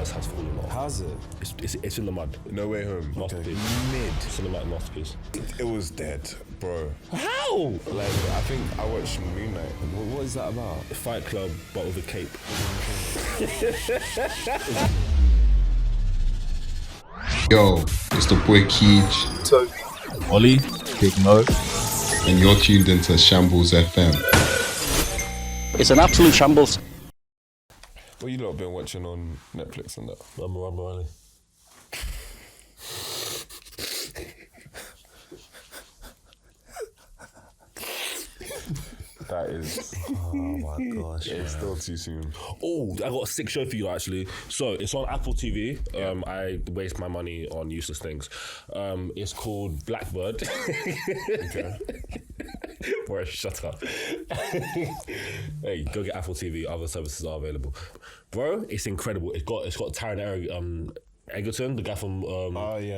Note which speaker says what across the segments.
Speaker 1: universe has fallen off.
Speaker 2: Has it?
Speaker 1: It's in the mud.
Speaker 3: No Way Home.
Speaker 1: Masterpiece.
Speaker 3: Mid.
Speaker 1: Cinematic masterpiece.
Speaker 3: It was dead, bro.
Speaker 1: How?
Speaker 3: Like, I think I watched Moon Knight.
Speaker 2: What is that about?
Speaker 1: Fight Club, but with a cape.
Speaker 4: Yo, it's the boy Keej,
Speaker 5: Toby, Ollie, Big Mo,
Speaker 4: and you're tuned into Shambles FM.
Speaker 6: It's an absolute shambles.
Speaker 3: What you lot been watching on Netflix and that?
Speaker 1: I'm Ronaldinho.
Speaker 3: That is...
Speaker 2: Oh my gosh.
Speaker 3: It's still too soon.
Speaker 1: Oh, I got a sick show for you actually. So it's on Apple TV. I waste my money on useless things. It's called Blackbird.
Speaker 3: Okay.
Speaker 1: Bro, shut up. Hey, go get Apple TV. Other services are available. Bro, it's incredible. It's got Taron Egerton, the guy from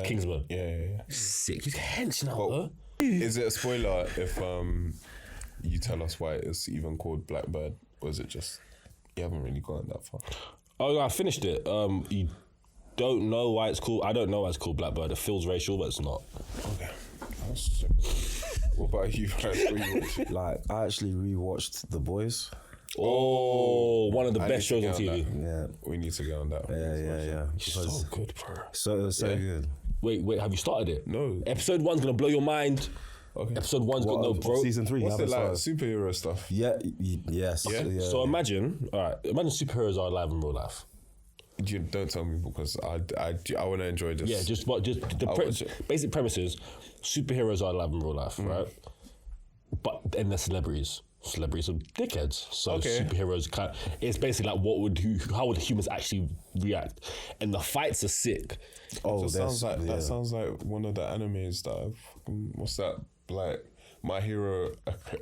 Speaker 1: Kingsman.
Speaker 3: Yeah.
Speaker 1: Sick. He's hench now, bro.
Speaker 3: Is it a spoiler if you tell us why it's even called Blackbird? Or is it just you haven't really gone that far?
Speaker 1: Oh, I finished it. You don't know why it's called. I don't know why it's called Blackbird. It feels racial, but it's not.
Speaker 3: Okay. What about you guys?
Speaker 2: Like, I actually rewatched The Boys.
Speaker 1: Oh, one of the best shows on TV.
Speaker 2: Yeah.
Speaker 3: We need to get on that.
Speaker 2: Yeah.
Speaker 1: So good, bro.
Speaker 2: So it was so good.
Speaker 1: Wait, have you started it?
Speaker 3: No.
Speaker 1: Episode 1's gonna blow your mind.
Speaker 3: Okay.
Speaker 1: Episode 1's got no, bro.
Speaker 2: Season 3.
Speaker 3: What's it like?
Speaker 2: started.
Speaker 3: Superhero stuff?
Speaker 2: Yeah. Yes.
Speaker 3: Yeah.
Speaker 1: So imagine superheroes are alive in real life.
Speaker 3: You don't tell me because I want to enjoy this.
Speaker 1: Yeah, the basic premise is superheroes are alive in real life, right? But then they're celebrities. Celebrities are dickheads. So superheroes it's basically like how would humans actually react? And the fights are sick.
Speaker 3: Oh, that sounds like one of the animes that what's that? Like My Hero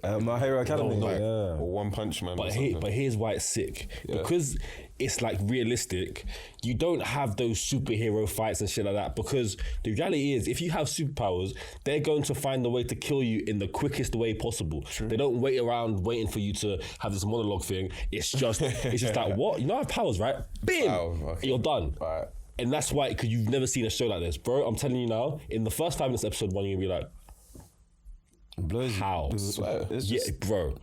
Speaker 2: Academy.
Speaker 3: or One Punch Man.
Speaker 1: But here's why it's sick. Because it's like realistic, you don't have those superhero fights and shit like that, because the reality is if you have superpowers, they're going to find a way to kill you in the quickest way possible. True. They don't wait around waiting for you to have this monologue thing. It's just like, what? You know I have powers, right? Bim! You're done.
Speaker 3: Right.
Speaker 1: And that's why, because you've never seen a show like this. Bro, I'm telling you now, in the first 5 minutes of episode 1, you're going to be like, how? Bro.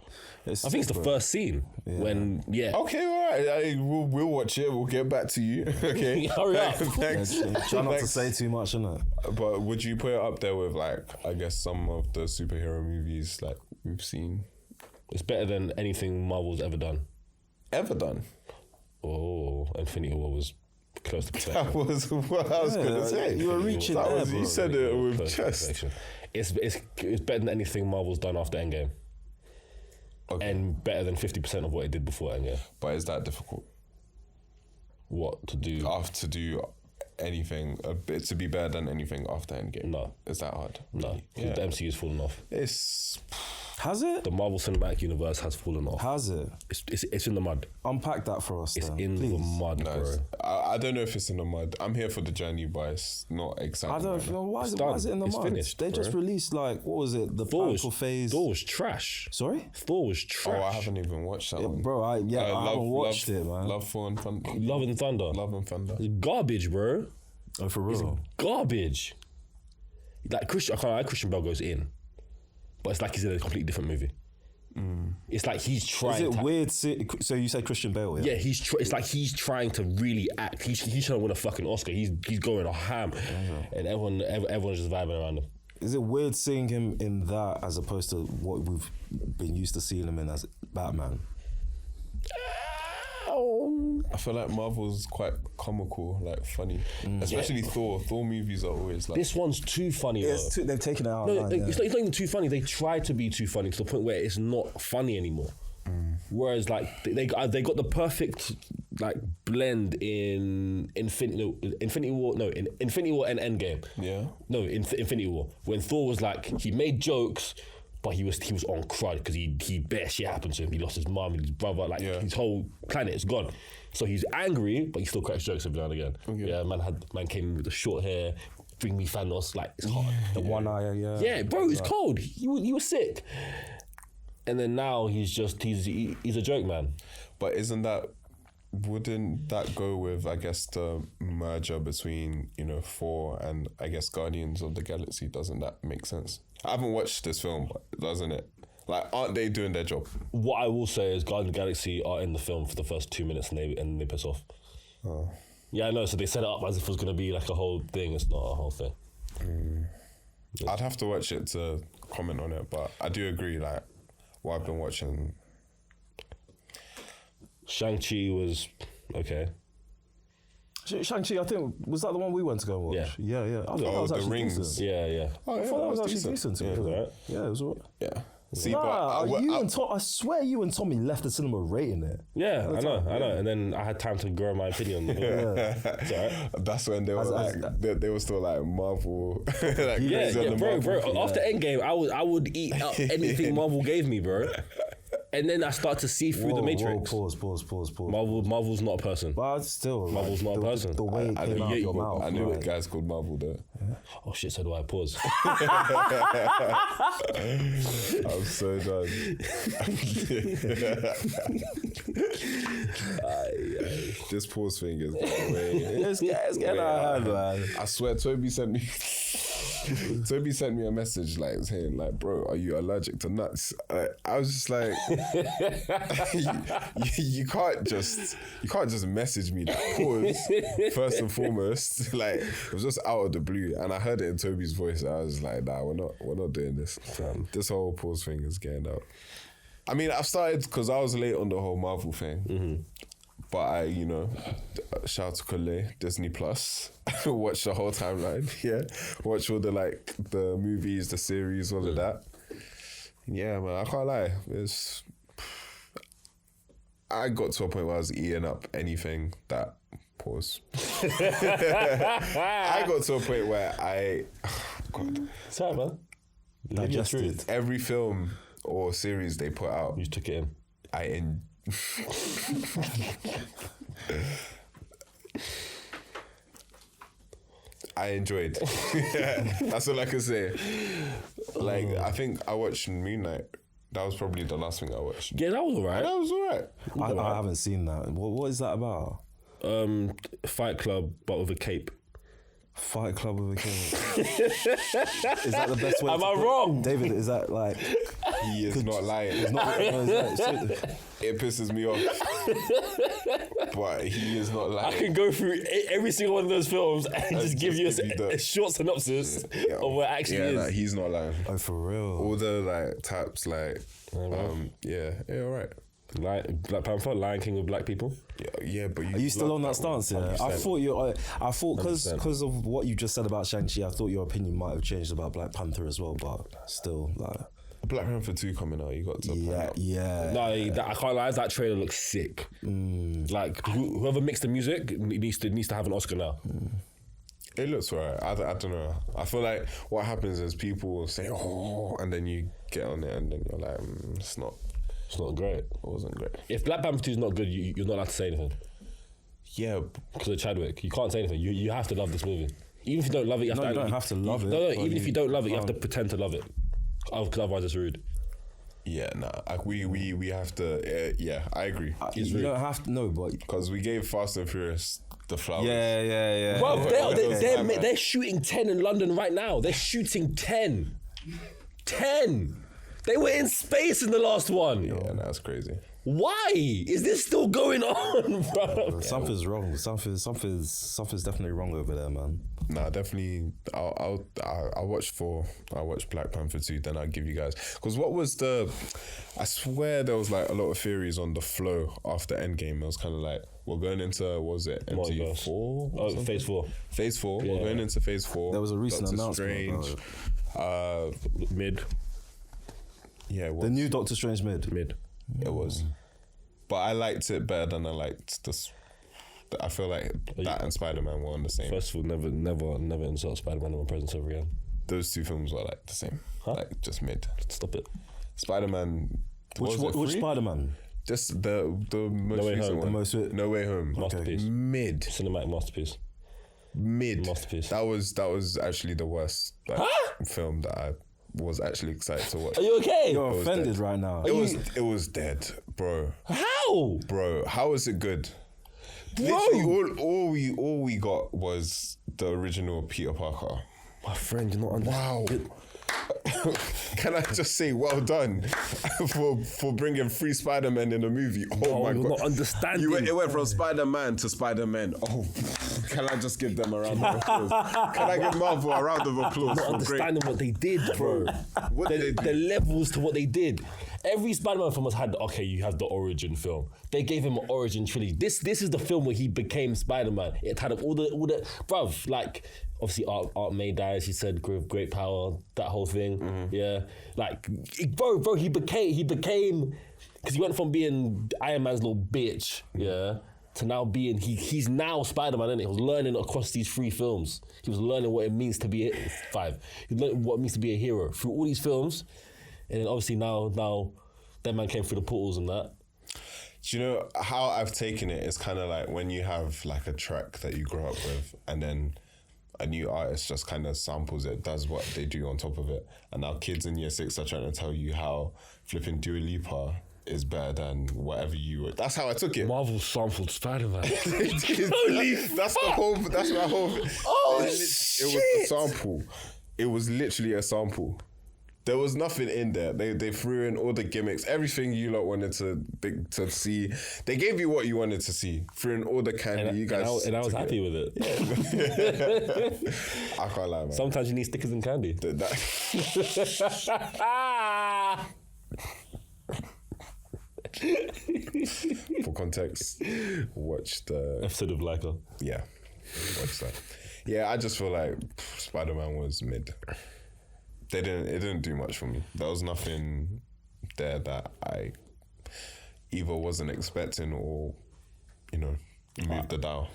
Speaker 1: I think it's the first scene when,
Speaker 3: Okay, all right. We'll watch it. We'll get back to you. Okay.
Speaker 1: Hurry up.
Speaker 3: Thanks.
Speaker 2: Try not to say too much, innit?
Speaker 3: But would you put it up there with, like, I guess some of the superhero movies like we've seen?
Speaker 1: It's better than anything Marvel's ever done.
Speaker 3: Ever done?
Speaker 1: Oh, Infinity War was close to perfection.
Speaker 3: That was what I was going to say.
Speaker 2: You were reaching there, bro.
Speaker 3: You said it with chest.
Speaker 1: It's better than anything Marvel's done after Endgame. Okay. And better than 50% of what it did before Endgame.
Speaker 3: But is that difficult?
Speaker 1: What to do?
Speaker 3: To do anything, to be better than anything after Endgame?
Speaker 1: No.
Speaker 3: Is that hard?
Speaker 1: No. Yeah. The MCU's fallen off.
Speaker 2: Has it?
Speaker 1: The Marvel Cinematic Universe has fallen off.
Speaker 2: Has it?
Speaker 1: It's in the mud.
Speaker 2: Unpack that for us.
Speaker 1: It's
Speaker 2: then,
Speaker 1: in
Speaker 2: please.
Speaker 1: the mud, bro.
Speaker 3: I don't know if it's in the mud. I'm here for the journey, but it's not exciting.
Speaker 2: I don't know why is it in the
Speaker 1: it's
Speaker 2: mud.
Speaker 1: Finished,
Speaker 2: they just released what was it? The Thor phase.
Speaker 1: Thor was trash.
Speaker 2: Sorry?
Speaker 1: Thor was trash.
Speaker 3: Oh, I haven't even watched that one.
Speaker 2: Bro, I haven't watched it, man.
Speaker 3: Love and Thunder.
Speaker 1: Love and Thunder. It's garbage, bro.
Speaker 2: Oh, for real?
Speaker 1: It's garbage. Like Christian Bale goes in, but it's like he's in a completely different movie. It's like he's trying.
Speaker 2: Is it weird? So you said Christian Bale?
Speaker 1: Yeah, it's like he's trying to really act. He's trying to win a fucking Oscar. He's going a ham, and everyone's just vibing around him.
Speaker 2: Is it weird seeing him in that as opposed to what we've been used to seeing him in as Batman?
Speaker 3: I feel like Marvel's quite comical, like funny. Especially Thor. Thor movies are always like...
Speaker 1: This one's too funny, though.
Speaker 2: They've taken it out.
Speaker 1: It's not even too funny. They try to be too funny to the point where it's not funny anymore. Whereas, like, they got the perfect, like, blend in Infinity War and Endgame.
Speaker 3: Yeah.
Speaker 1: No, Infinity War. When Thor was like, he made jokes, but he was on crud because he bare shit happened to him. He lost his mum and his brother. Like his whole planet is gone. So he's angry, but he still cracks jokes every now and again. Okay. Yeah, man came in with the short hair. Bring me Thanos. Like it's hard.
Speaker 2: The one eye.
Speaker 1: Yeah, bro, it's cold. He was sick. And then now he's a joke man.
Speaker 3: But isn't that wouldn't that go with, I guess, the merger between, 4 and, I guess, Guardians of the Galaxy? Doesn't that make sense? I haven't watched this film, but doesn't it? Like, aren't they doing their job?
Speaker 1: What I will say is Guardians of the Galaxy are in the film for the first 2 minutes and they piss off.
Speaker 3: Oh.
Speaker 1: Yeah, I know. So they set it up as if it was going to be like a whole thing. It's not a whole thing.
Speaker 3: I'd have to watch it to comment on it, but I do agree, like, what I've been watching...
Speaker 1: Shang-Chi was okay.
Speaker 2: Shang-Chi, I think, was that the one we went to go and watch?
Speaker 1: Yeah.
Speaker 2: I thought that was
Speaker 3: the
Speaker 2: actually
Speaker 3: rings.
Speaker 2: decent.
Speaker 1: Yeah.
Speaker 2: I thought that was actually decent.
Speaker 1: Yeah, it was alright.
Speaker 2: Yeah, it was alright.
Speaker 3: Yeah. See,
Speaker 2: I swear you and Tommy left the cinema rating it.
Speaker 1: Yeah, I know. And then I had time to grow my opinion. It's alright.
Speaker 3: That's when they were they were still like Marvel. Like
Speaker 1: Yeah,
Speaker 3: crazy on the
Speaker 1: bro.
Speaker 3: Marvel.
Speaker 1: After Endgame, I would eat up anything Marvel gave me, bro. And then I start to see through the Matrix.
Speaker 2: Pause.
Speaker 1: Marvel's not a person.
Speaker 2: But still,
Speaker 1: Marvel's not a person.
Speaker 2: The way it came out of your mouth.
Speaker 3: I knew a guy's called Marvel there.
Speaker 1: Oh shit, so do I. Pause.
Speaker 3: I'm so done. This pause thing is way.
Speaker 2: It's getting out of hand, man.
Speaker 3: I swear, Toby sent me a message like saying like, "Bro, are you allergic to nuts?" I was just like, you can't just message me that. Pause first and foremost. Like, it was just out of the blue, and I heard it in Toby's voice. I was like, nah, we're not doing this. This whole pause thing is getting out. I mean, I've started because I was late on the whole Marvel thing. But I, shout out to Kole, Disney Plus, watch the whole timeline, watch all the movies, the series, all of that. Yeah, man, I can't lie. I got to a point where I was eating up anything that, pause. I got to a point where God.
Speaker 1: Sorry, man.
Speaker 2: Digested.
Speaker 3: Every film or series they put out,
Speaker 1: You just took it in.
Speaker 3: I enjoyed. That's all I can say. Like, I think I watched Moon Knight. That was probably the last thing I watched.
Speaker 1: Yeah, that was alright.
Speaker 3: That was alright.
Speaker 2: I haven't seen that. What is that about?
Speaker 1: Fight Club, but with a cape.
Speaker 2: Fight Club with a king. Is that the best way?
Speaker 1: Am I wrong?
Speaker 2: David, is that like...
Speaker 3: He is not lying.
Speaker 2: It's not,
Speaker 3: It pisses me off. But he is not lying.
Speaker 1: I can go through every single one of those films and just give you a short synopsis of what it actually is.
Speaker 3: Nah, he's not lying.
Speaker 2: Oh, for real?
Speaker 3: All the types all right.
Speaker 1: Black Panther, Lion King with black people.
Speaker 3: Yeah, but
Speaker 2: Are you still on that stance? Yeah, 100%. I thought because of what you just said about Shang-Chi, I thought your opinion might have changed about Black Panther as well. But still, like
Speaker 3: Black Panther 2 coming out. You got to point out.
Speaker 1: No, I can't lie. That trailer looks sick. Like whoever mixed the music needs to have an Oscar now.
Speaker 3: It looks alright. I don't know. I feel like what happens is people will say, "Oh," and then you get on it, and then you're like, "It's not."
Speaker 1: It's not great.
Speaker 3: It wasn't great.
Speaker 1: If Black Panther 2 is not good, you're not allowed to say anything.
Speaker 3: Yeah,
Speaker 1: because of Chadwick, you can't say anything. You have to love this movie. Even if you don't love it, you have to.
Speaker 2: You don't have to love it.
Speaker 1: No, even if you don't love it, you have to pretend to love it. Because otherwise, it's rude.
Speaker 3: Yeah, nah. We have to. Yeah, I agree.
Speaker 2: You don't have to. No, but
Speaker 3: because we gave Fast and Furious the flowers.
Speaker 2: Yeah.
Speaker 1: Bro, they're shooting 10 in London right now. They're shooting 10. 10. They were in space in the last one.
Speaker 3: Yeah, that's crazy.
Speaker 1: Why is this still going on, bro?
Speaker 2: Something's wrong. Something's definitely wrong over there, man.
Speaker 3: Nah, definitely. I'll watch Black Panther 2. Then I'll give you guys. Because what was I swear there was like a lot of theories on the flow after Endgame. It was kind of like we're going into what was it MCU 4?
Speaker 1: Oh, Phase 4.
Speaker 3: Phase 4. Yeah. We're going into Phase 4.
Speaker 2: There was a recent
Speaker 3: Doctor
Speaker 2: announcement.
Speaker 3: Strange.
Speaker 1: Mid.
Speaker 3: Yeah,
Speaker 2: the new Doctor Strange mid.
Speaker 3: It was, but I liked it better than I liked this. I feel like that and Spider-Man were on the same.
Speaker 1: First of all, never insult Spider-Man in my presence ever again.
Speaker 3: Those two films were like the same, like just mid.
Speaker 1: Stop it.
Speaker 3: Spider-Man.
Speaker 2: Which Spider-Man?
Speaker 3: Just the most recent one. No Way Home.
Speaker 1: Masterpiece.
Speaker 3: Mid.
Speaker 1: Cinematic masterpiece.
Speaker 3: Mid.
Speaker 1: Masterpiece.
Speaker 3: That was actually the worst film that I was actually excited to watch.
Speaker 1: Are you okay?
Speaker 2: You're offended right now.
Speaker 3: It was dead, bro.
Speaker 1: How?
Speaker 3: Bro, how is it good? Literally, all we got was the original Peter Parker.
Speaker 1: My friend, you're not understanding.
Speaker 3: Wow. Can I just say well done for bringing 3 Spider-Men in a movie? Oh my
Speaker 1: you're
Speaker 3: God.
Speaker 1: not understanding.
Speaker 3: It went from Spider-Man to Spider-Man. Oh, can I just give them a round of applause? Can I give Marvel a round of applause?
Speaker 1: Not understanding what they did, bro. The levels to what they did. Every Spider-Man film has had, okay, you have the origin film. They gave him an origin trilogy. This is the film where he became Spider-Man. It had all the bruv, like, obviously Aunt May dies, he said great power, that whole thing. Mm-hmm. Yeah. Like, bro, he became, because he went from being Iron Man's little bitch, yeah, to now being, he's now Spider-Man, isn't he? He was learning across these 3 films. He was learning what it means to be 5. He learned what it means to be a hero through all these films. And then obviously now that man came through the portals and that.
Speaker 3: Do you know how I've taken it? It's kind of like when you have like a track that you grow up with and then a new artist just kind of samples it, does what they do on top of it. And now kids in year 6 are trying to tell you how flipping Dua Lipa is better than whatever you were. That's how I took it.
Speaker 1: Marvel sampled Spider-Man.
Speaker 3: That's my whole...
Speaker 1: Oh,
Speaker 3: it was a sample. It was literally a sample. There was nothing in there. They threw in all the gimmicks, everything you lot wanted to see. They gave you what you wanted to see. Threw in all the candy. You guys,
Speaker 1: and I was happy with it.
Speaker 3: Yeah. I can't lie, man.
Speaker 1: Sometimes you need stickers and candy.
Speaker 3: For context, watch the
Speaker 1: episode of Leica.
Speaker 3: Yeah, watch that. Yeah, I just feel like Spider-Man was mid. It didn't do much for me. There was nothing there that I either wasn't expecting or, moved the dial.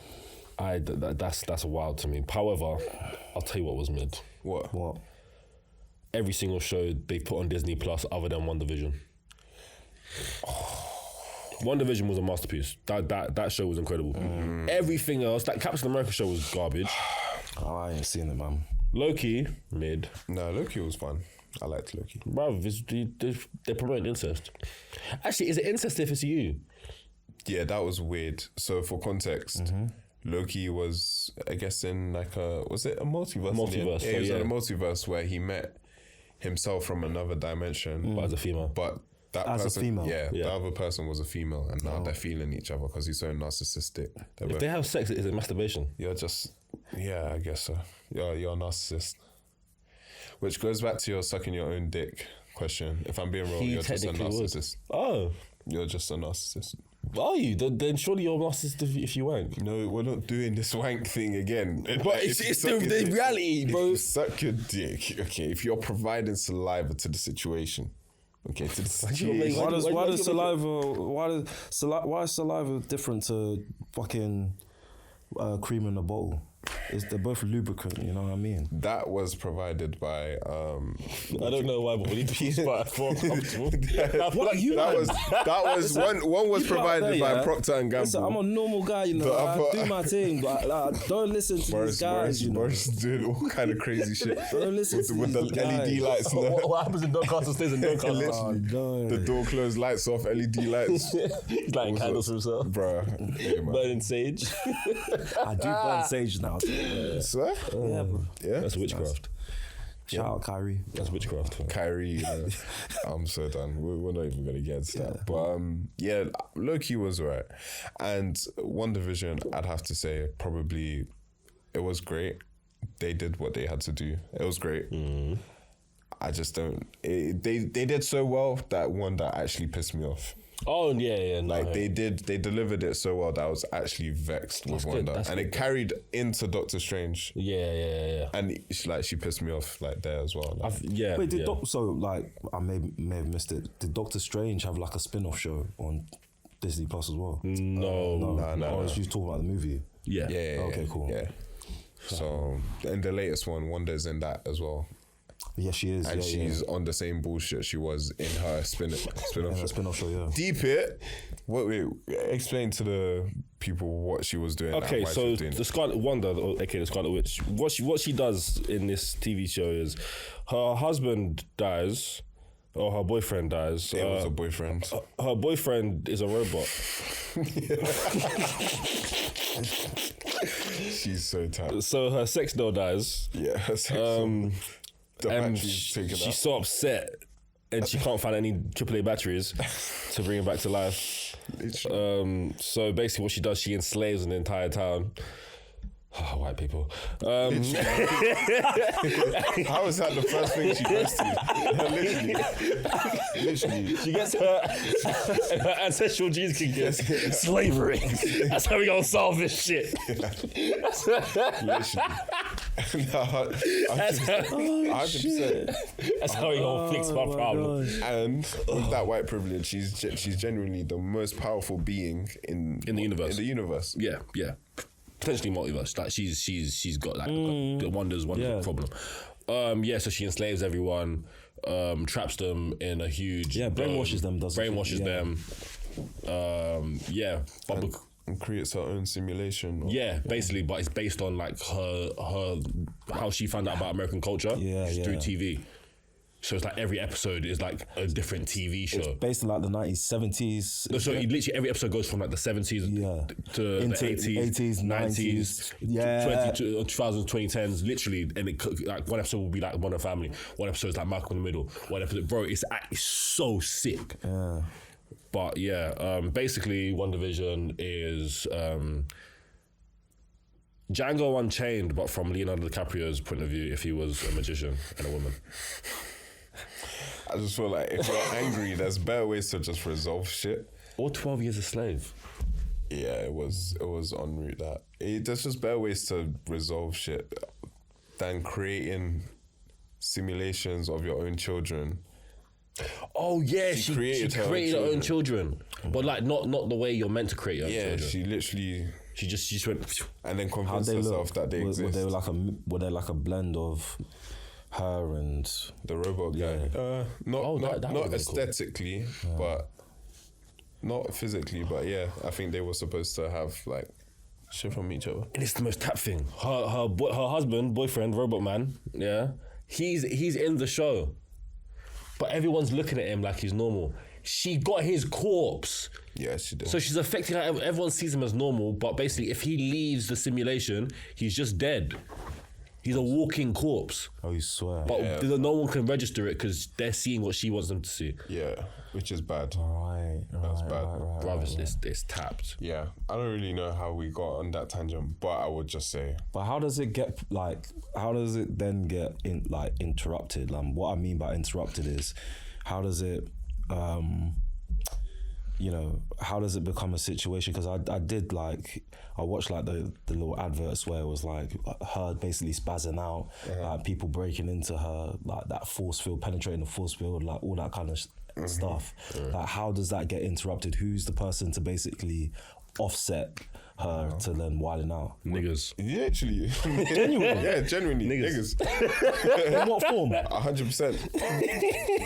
Speaker 1: That's wild to me. However, I'll tell you what was mid.
Speaker 3: What?
Speaker 1: Every single show they put on Disney Plus other than WandaVision. WandaVision was a masterpiece. That show was incredible. Everything else, that Captain America show was garbage.
Speaker 2: Oh, I ain't seen it, man.
Speaker 1: Loki, mid.
Speaker 3: No, Loki was fun. I liked Loki.
Speaker 1: Bruv, they're promoting incest. Actually, is it incest if it's you?
Speaker 3: Yeah, that was weird. So for context, Loki was, I guess, in like was it a multiverse?
Speaker 1: Multiverse.
Speaker 3: Yeah, he was in a multiverse where he met himself from another dimension.
Speaker 1: But as a female.
Speaker 3: But that
Speaker 2: as
Speaker 3: person,
Speaker 2: a female.
Speaker 3: yeah, the other person was a female, and now they're feeling each other because he's so narcissistic.
Speaker 1: If they have sex, is it masturbation?
Speaker 3: You're just, I guess so. You're a narcissist. Which goes back to your sucking your own dick question. If I'm being real, you're just a narcissist.
Speaker 1: Oh.
Speaker 3: You're just a narcissist.
Speaker 1: Are you? Then surely you're a narcissist if you wank.
Speaker 3: No, we're not doing this wank thing again.
Speaker 1: But it's the reality, bro.
Speaker 3: If you suck your dick, okay, if you're providing saliva to the situation, okay, to the situation.
Speaker 2: Why is saliva different to fucking cream in a bowl? They're both lubricant, you know what I mean?
Speaker 3: That was provided by
Speaker 1: I don't know why, but we need to be more comfortable.
Speaker 3: That was one was provided by Procter and Gamble.
Speaker 2: Listen, I'm a normal guy, I do my thing, but don't listen to these guys,
Speaker 3: Boris doing all kind of crazy shit.
Speaker 2: Don't listen to
Speaker 3: with the
Speaker 2: these
Speaker 3: LED lights.
Speaker 1: What happens in Doncaster stays in Doncaster.
Speaker 3: Literally, the door closed, lights off, LED lights.
Speaker 1: He's lighting candles for himself.
Speaker 3: Bruh.
Speaker 1: Burning sage.
Speaker 2: I do burn sage now.
Speaker 3: Swear?
Speaker 2: Yeah, bro.
Speaker 3: Yeah?
Speaker 1: That's witchcraft.
Speaker 2: Shout out Kyrie.
Speaker 1: That's witchcraft.
Speaker 3: Kyrie, I'm so done. We're not even going to get into that. But Loki was right. And WandaVision, I'd have to say, probably, it was great. They did what they had to do. It was great. I just don't... They did so well that one that actually pissed me off.
Speaker 1: Oh, yeah.
Speaker 3: They delivered it so well that I was actually vexed with Wanda. And it carried into Doctor Strange.
Speaker 1: Yeah.
Speaker 3: And she pissed me off there as well.
Speaker 2: Wait, I may have missed it. Did Doctor Strange have like a spin-off show on Disney Plus as well?
Speaker 3: No.
Speaker 2: She's talking about the movie.
Speaker 1: Yeah.
Speaker 2: Okay, cool.
Speaker 3: Yeah. So, in the latest one, Wanda's in that as well.
Speaker 2: Yeah, she is.
Speaker 3: And she's on the same bullshit she was in her spin-off show.
Speaker 2: Yeah.
Speaker 3: Deep it. Wait, explain to the people what she was doing.
Speaker 1: Okay, so the Scarlet Wanda, aka the Scarlet Witch, what she does in this TV show is her husband dies, or her boyfriend dies.
Speaker 3: It was a boyfriend.
Speaker 1: Her boyfriend is a robot.
Speaker 3: She's so tight.
Speaker 1: So her sex doll dies.
Speaker 3: Yeah, her sex
Speaker 1: And
Speaker 3: battery's taken
Speaker 1: she's
Speaker 3: out.
Speaker 1: so upset, and she can't find any AAA batteries to bring him back to life. So basically, what she does, she enslaves an entire town. Oh, white people.
Speaker 3: How is that the first thing she does to you? Literally.
Speaker 1: She gets her ancestral genes can get slavery. That's how we gonna solve this shit.
Speaker 3: Literally. No, 100%.
Speaker 1: That's how we gonna fix my problem.
Speaker 3: And with that white privilege, she's genuinely the most powerful being in
Speaker 1: the universe.
Speaker 3: In the universe.
Speaker 1: Yeah. Potentially multiverse. Like she's got like the wonders problem. So she enslaves everyone, traps them in a huge
Speaker 2: brainwashes them.
Speaker 1: Brainwashes them.
Speaker 3: And creates her own simulation.
Speaker 1: Basically, but it's based on like her how she found out about American culture through TV. So it's like every episode is like a different TV show.
Speaker 2: It's based on like the 90s, 70s.
Speaker 1: No, so literally every episode goes from like the 70s to
Speaker 2: into
Speaker 1: the 80s, 90s, 2000s, 2010s, literally. And it like one episode will be like Modern Family. One episode is like Malcolm in the Middle. One episode, bro, it's so sick.
Speaker 2: Yeah.
Speaker 1: But basically WandaVision is Django Unchained, but from Leonardo DiCaprio's point of view, if he was a magician and a woman.
Speaker 3: I just feel like if you're angry, there's better ways to just resolve shit.
Speaker 1: Or 12 Years a Slave.
Speaker 3: Yeah, it was en route that. There's just better ways to resolve shit than creating simulations of your own children.
Speaker 1: Oh yeah, she created her own children. But like not the way you're meant to create your own children.
Speaker 3: She literally...
Speaker 1: She just went...
Speaker 3: And then convinced herself that they exist.
Speaker 2: Were they like a blend of her and...
Speaker 3: The robot guy. Not aesthetically, but... Not physically, but yeah. I think they were supposed to have like shit from each other.
Speaker 1: And it's the most tap thing. Her boyfriend, Robot Man, he's in the show. But everyone's looking at him like he's normal. She got his corpse.
Speaker 3: Yeah, she did.
Speaker 1: So she's affecting her. Everyone sees him as normal, but basically if he leaves the simulation, he's just dead. He's a walking corpse.
Speaker 2: Oh, you swear.
Speaker 1: But no one can register it because they're seeing what she wants them to see.
Speaker 3: Yeah, which is bad.
Speaker 2: That's
Speaker 3: bad.
Speaker 1: Brother, it's tapped.
Speaker 3: Yeah, I don't really know how we got on that tangent, but I would just say.
Speaker 2: But how does it then get interrupted? What I mean by interrupted is, how does it, how does it become a situation? Because I watched like the little adverts where it was like her basically spazzing out, like people breaking into her, like that force field, penetrating the force field, like all that kind of stuff. Like how does that get interrupted? Who's the person to basically offset her to then wilding out?
Speaker 1: Niggas.
Speaker 3: Yeah, actually.
Speaker 2: Genuinely?
Speaker 3: Yeah, genuinely. Niggas.
Speaker 2: In what form?
Speaker 3: 100%.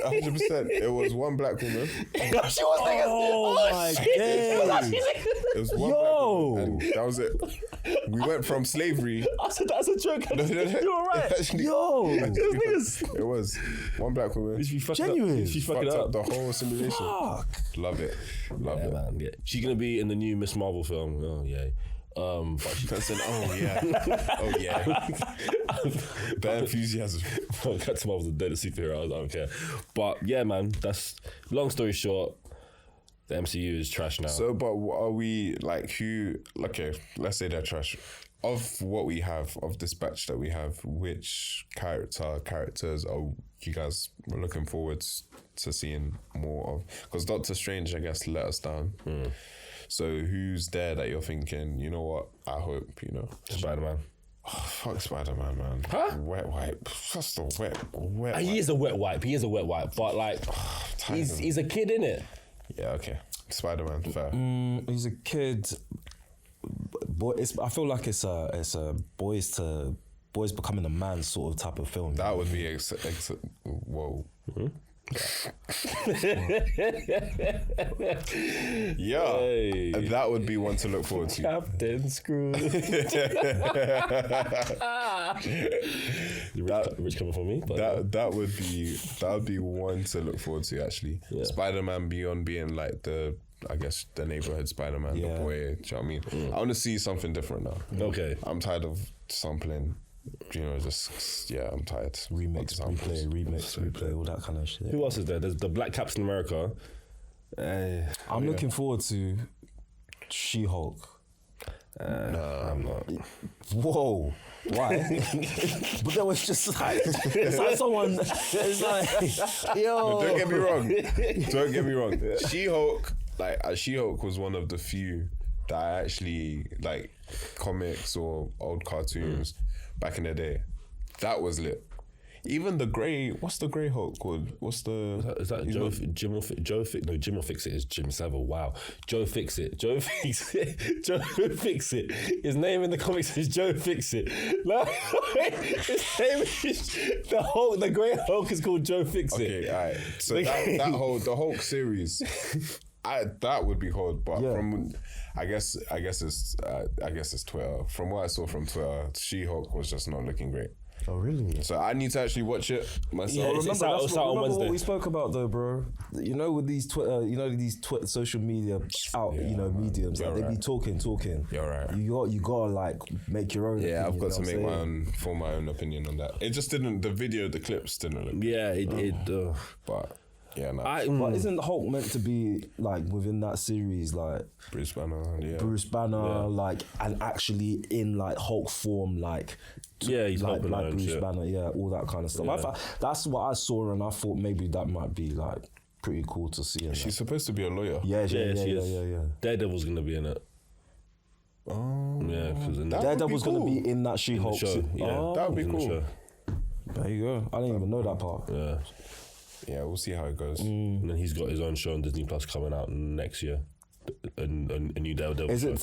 Speaker 3: 100%. It was one black woman.
Speaker 1: She was niggas.
Speaker 2: Oh my God.
Speaker 3: It was one black woman. And that was it. We went from slavery.
Speaker 1: I said that's a joke. You're alright.
Speaker 3: Actually, it was one black woman.
Speaker 2: Genuine.
Speaker 1: She fucked
Speaker 3: Fucked
Speaker 1: it
Speaker 3: up
Speaker 1: up.
Speaker 3: the whole simulation.
Speaker 2: Fuck.
Speaker 3: Love it. Love it.
Speaker 1: Man, yeah. She's gonna be in the new Miss Marvel film. Oh yeah. But she
Speaker 3: Said, oh yeah. That enthusiasm.
Speaker 1: Captain Marvel's a dead superhero. I don't care. But yeah, man. That's long story short. The MCU is trash now.
Speaker 3: So, but are we like who? Okay, let's say they're trash. Of what we have, of this batch that we have, which characters are you guys looking forward to seeing more of? Because Doctor Strange, I guess, let us down. So who's there that you're thinking, you know what, I hope,
Speaker 1: Spider-Man.
Speaker 3: Oh, fuck Spider-Man, man.
Speaker 1: Huh?
Speaker 3: Wet wipe. That's the wet wipe.
Speaker 1: He is a wet wipe. But like, he's a kid, innit?
Speaker 3: Yeah, okay. Spider-Man, fair.
Speaker 2: He's a kid. I feel like it's a boys becoming a man sort of type of film.
Speaker 3: That would be whoa. Yeah,
Speaker 1: Hey.
Speaker 3: that would be one to look forward to.
Speaker 1: Captain Screw. Rich coming from me. But
Speaker 3: That would be one to look forward to actually.
Speaker 1: Yeah.
Speaker 3: Spider-Man beyond being like the I guess, the neighborhood Spider-Man, the boy. Do you know what I mean? I want to see something different now.
Speaker 1: Okay.
Speaker 3: I'm tired of sampling. I'm tired.
Speaker 2: Remix, replay, all that kind of shit.
Speaker 1: Who else is there? There's the Black Captain America.
Speaker 2: I'm looking forward to She-Hulk.
Speaker 3: Nah, I'm not.
Speaker 2: Whoa. Why? But there was just like, it's like someone, it's like, yo.
Speaker 3: Don't get me wrong. Don't get me wrong. She-Hulk was one of the few that I actually, like, comics or old cartoons back in the day. That was lit. Even the grey, what's the grey Hulk called? What's the...
Speaker 1: Is that Jim will fix it is Jim Savile. Wow. Joe Fix It. Joe Fix It. His name in the comics is Joe Fix It. No, his name is the grey Hulk is called Joe Fix It.
Speaker 3: Okay, alright. So the Hulk series, that would be hard, but from I guess it's Twitter. From what I saw from Twitter, She-Hulk was just not looking great.
Speaker 2: Oh, really?
Speaker 3: So I need to actually watch it myself.
Speaker 1: Yeah,
Speaker 2: Remember,
Speaker 1: it's out on Wednesday.
Speaker 2: what we spoke about though, bro. You know, with these Twitter, social media mediums, like, they be talking.
Speaker 3: You're right.
Speaker 2: You gotta like make your own.
Speaker 3: Yeah,
Speaker 2: opinion,
Speaker 3: I've got to make
Speaker 2: form
Speaker 3: my own opinion on that. It just didn't. The clips didn't look.
Speaker 1: Yeah,
Speaker 3: But yeah, no.
Speaker 2: But isn't Hulk meant to be like within that series, like
Speaker 3: Bruce Banner,
Speaker 2: like, and actually in like Hulk form, like.
Speaker 1: He's
Speaker 2: like
Speaker 1: helping
Speaker 2: Bruce Banner, all that kind of stuff. I thought, that's what I saw, and I thought maybe that might be like pretty cool to see.
Speaker 3: She's supposed to be a lawyer.
Speaker 2: Yeah.
Speaker 1: Daredevil's gonna be in it.
Speaker 3: Oh,
Speaker 1: yeah, because
Speaker 2: Daredevil's gonna be in that She-Hulk
Speaker 1: show. Yeah,
Speaker 3: that would be cool.
Speaker 2: There you go. I didn't even know that part.
Speaker 3: Yeah, we'll see how it goes.
Speaker 1: And then he's got his own show on Disney Plus coming out next year. A new Daredevil.
Speaker 2: Is it